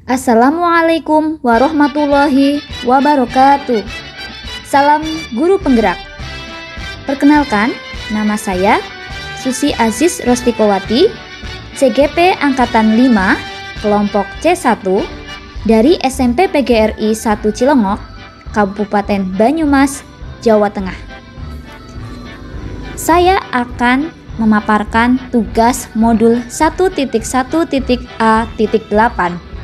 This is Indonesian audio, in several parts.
Assalamualaikum warahmatullahi wabarakatuh. Salam guru penggerak. Perkenalkan, nama saya Susi Aziz Rostikowati, CGP Angkatan 5, kelompok C1 dari SMP PGRI 1 Cilongok, Kabupaten Banyumas, Jawa Tengah. Saya akan memaparkan tugas modul 1.1.A.8,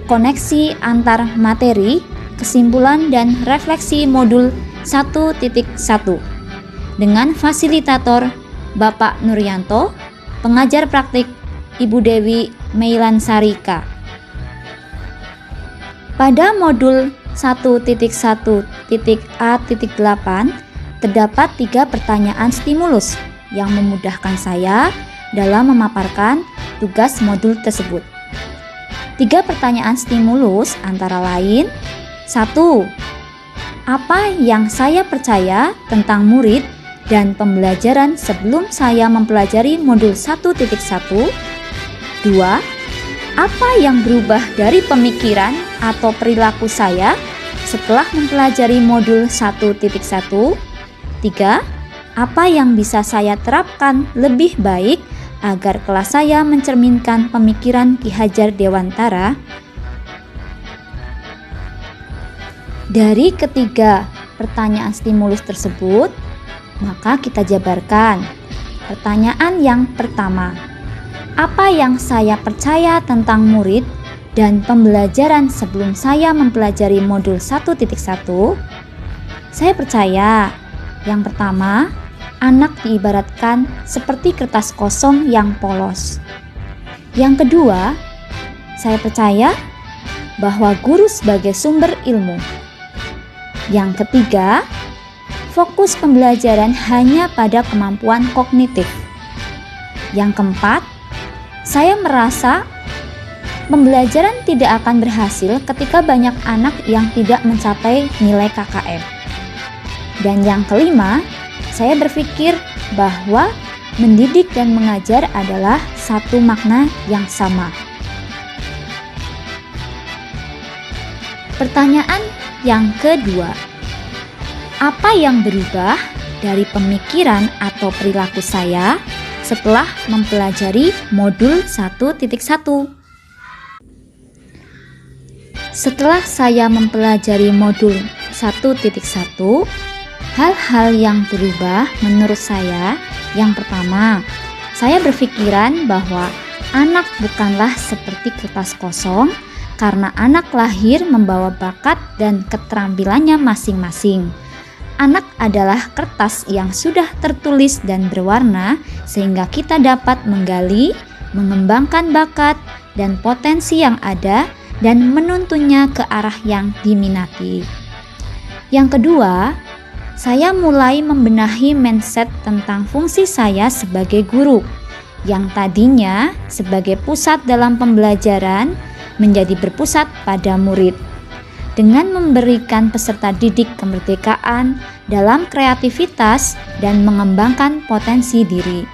koneksi antar materi, kesimpulan dan refleksi modul 1.1 dengan fasilitator Bapak Nuryanto, pengajar praktik Ibu Dewi Meilansarika. Pada modul 1.1.A.8 terdapat 3 pertanyaan stimulus yang memudahkan saya dalam memaparkan tugas modul tersebut. 3 pertanyaan stimulus antara lain: 1. Apa yang saya percaya tentang murid dan pembelajaran sebelum saya mempelajari modul 1.1? 2. Apa yang berubah dari pemikiran atau perilaku saya setelah mempelajari modul 1.1? 3. Apa yang bisa saya terapkan lebih baik agar kelas saya mencerminkan pemikiran Ki Hajar Dewantara? Dari ketiga pertanyaan stimulus tersebut, maka kita jabarkan. Pertanyaan yang pertama, apa yang saya percaya tentang murid dan pembelajaran sebelum saya mempelajari modul 1.1? Saya percaya, yang pertama, anak diibaratkan seperti kertas kosong yang polos. Yang kedua, saya percaya bahwa guru sebagai sumber ilmu. Yang ketiga, fokus pembelajaran hanya pada kemampuan kognitif. Yang keempat, saya merasa pembelajaran tidak akan berhasil ketika banyak anak yang tidak mencapai nilai KKM. Dan yang kelima, saya berpikir bahwa mendidik dan mengajar adalah satu makna yang sama. Pertanyaan yang kedua, apa yang berubah dari pemikiran atau perilaku saya setelah mempelajari modul 1.1? Setelah saya mempelajari modul 1.1, hal-hal yang berubah menurut saya. Yang pertama, saya berpikiran bahwa anak bukanlah seperti kertas kosong karena anak lahir membawa bakat dan keterampilannya masing-masing. Anak adalah kertas yang sudah tertulis dan berwarna sehingga kita dapat menggali, mengembangkan bakat dan potensi yang ada dan menuntunnya ke arah yang diminati. Yang kedua, saya mulai membenahi mindset tentang fungsi saya sebagai guru, yang tadinya sebagai pusat dalam pembelajaran menjadi berpusat pada murid, dengan memberikan peserta didik kemerdekaan dalam kreativitas dan mengembangkan potensi diri.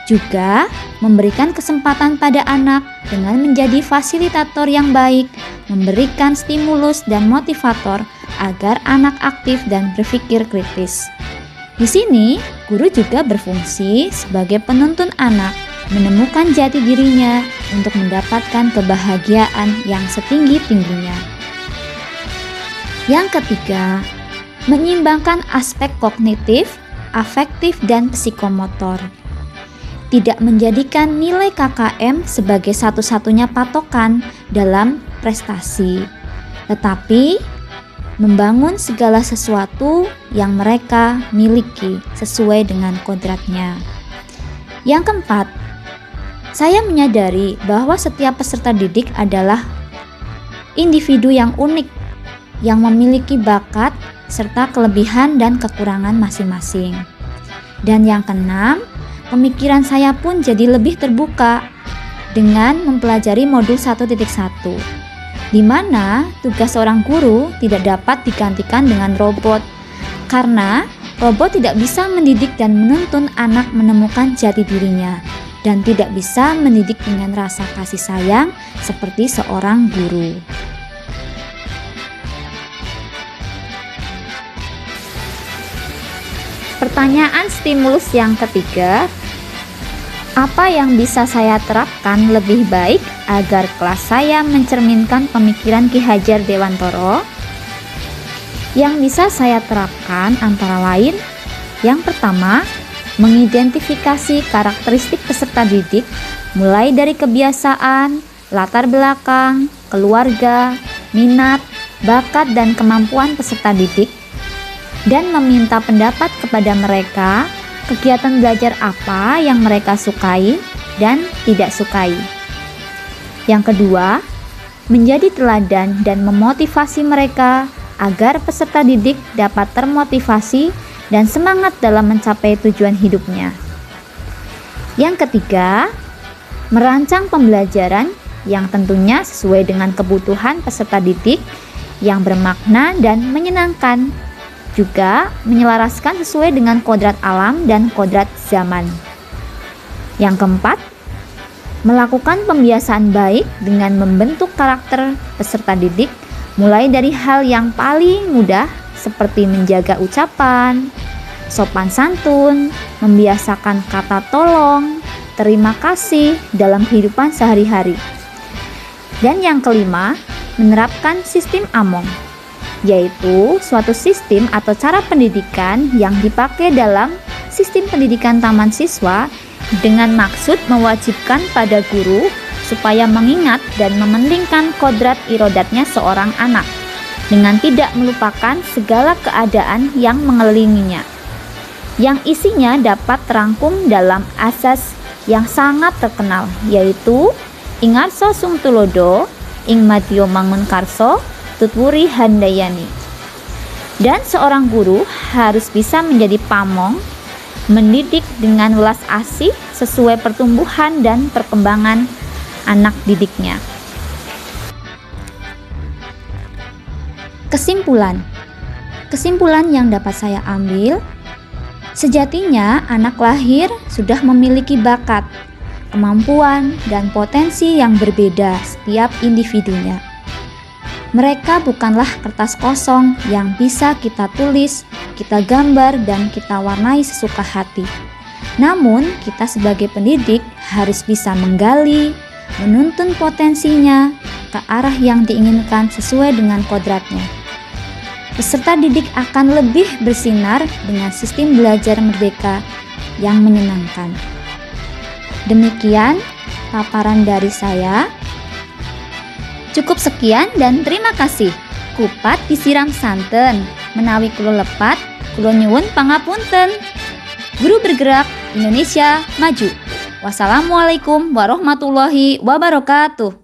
Juga memberikan kesempatan pada anak dengan menjadi fasilitator yang baik, memberikan stimulus dan motivator agar anak aktif dan berpikir kritis. Di sini, guru juga berfungsi sebagai penuntun anak menemukan jati dirinya untuk mendapatkan kebahagiaan yang setinggi-tingginya. Yang ketiga, menyeimbangkan aspek kognitif, afektif, dan psikomotor. Tidak menjadikan nilai KKM sebagai satu-satunya patokan dalam prestasi, tetapi membangun segala sesuatu yang mereka miliki sesuai dengan kodratnya. Yang keempat, saya menyadari bahwa setiap peserta didik adalah individu yang unik, yang memiliki bakat serta kelebihan dan kekurangan masing-masing. Dan yang keenam, pemikiran saya pun jadi lebih terbuka dengan mempelajari modul 1.1, di mana tugas seorang guru tidak dapat digantikan dengan robot, karena robot tidak bisa mendidik dan menuntun anak menemukan jati dirinya. dan tidak bisa mendidik dengan rasa kasih sayang seperti seorang guru. Pertanyaan stimulus yang ketiga, apa yang bisa saya terapkan lebih baik agar kelas saya mencerminkan pemikiran Ki Hajar Dewantara? Yang bisa saya terapkan antara lain, yang pertama, mengidentifikasi karakteristik peserta didik mulai dari kebiasaan, latar belakang, keluarga, minat, bakat, dan kemampuan peserta didik, dan meminta pendapat kepada mereka kegiatan belajar apa yang mereka sukai dan tidak sukai. Yang kedua, menjadi teladan dan memotivasi mereka agar peserta didik dapat termotivasi dan semangat dalam mencapai tujuan hidupnya. Yang ketiga, merancang pembelajaran yang tentunya sesuai dengan kebutuhan peserta didik yang bermakna dan menyenangkan, juga menyelaraskan sesuai dengan kodrat alam dan kodrat zaman. Yang keempat, melakukan pembiasaan baik dengan membentuk karakter peserta didik mulai dari hal yang paling mudah seperti menjaga ucapan, sopan santun, membiasakan kata tolong, terima kasih dalam kehidupan sehari-hari. Dan yang kelima, menerapkan sistem AMONG, yaitu suatu sistem atau cara pendidikan yang dipakai dalam sistem pendidikan taman siswa dengan maksud mewajibkan pada guru supaya mengingat dan mementingkan kodrat irodatnya seorang anak dengan tidak melupakan segala keadaan yang mengelilinginya, yang isinya dapat terangkum dalam asas yang sangat terkenal, yaitu Ingarso Sungtulodo, Ing Madyo Mangunkarso, Tutwuri Handayani. Dan seorang guru harus bisa menjadi pamong, mendidik dengan welas asih sesuai pertumbuhan dan perkembangan anak didiknya. Kesimpulan yang dapat saya ambil, sejatinya anak lahir sudah memiliki bakat, kemampuan, dan potensi yang berbeda setiap individunya. Mereka bukanlah kertas kosong yang bisa kita tulis, kita gambar, dan kita warnai sesuka hati. Namun, kita sebagai pendidik harus bisa menggali, menuntun potensinya ke arah yang diinginkan sesuai dengan kodratnya. Peserta didik akan lebih bersinar dengan sistem belajar merdeka yang menyenangkan. Demikian paparan dari saya. Cukup sekian dan terima kasih. Kupat disiram santen, menawi kulo lepat, kulo nyuwun pangapunten. Guru bergerak, Indonesia maju. Wassalamualaikum warahmatullahi wabarakatuh.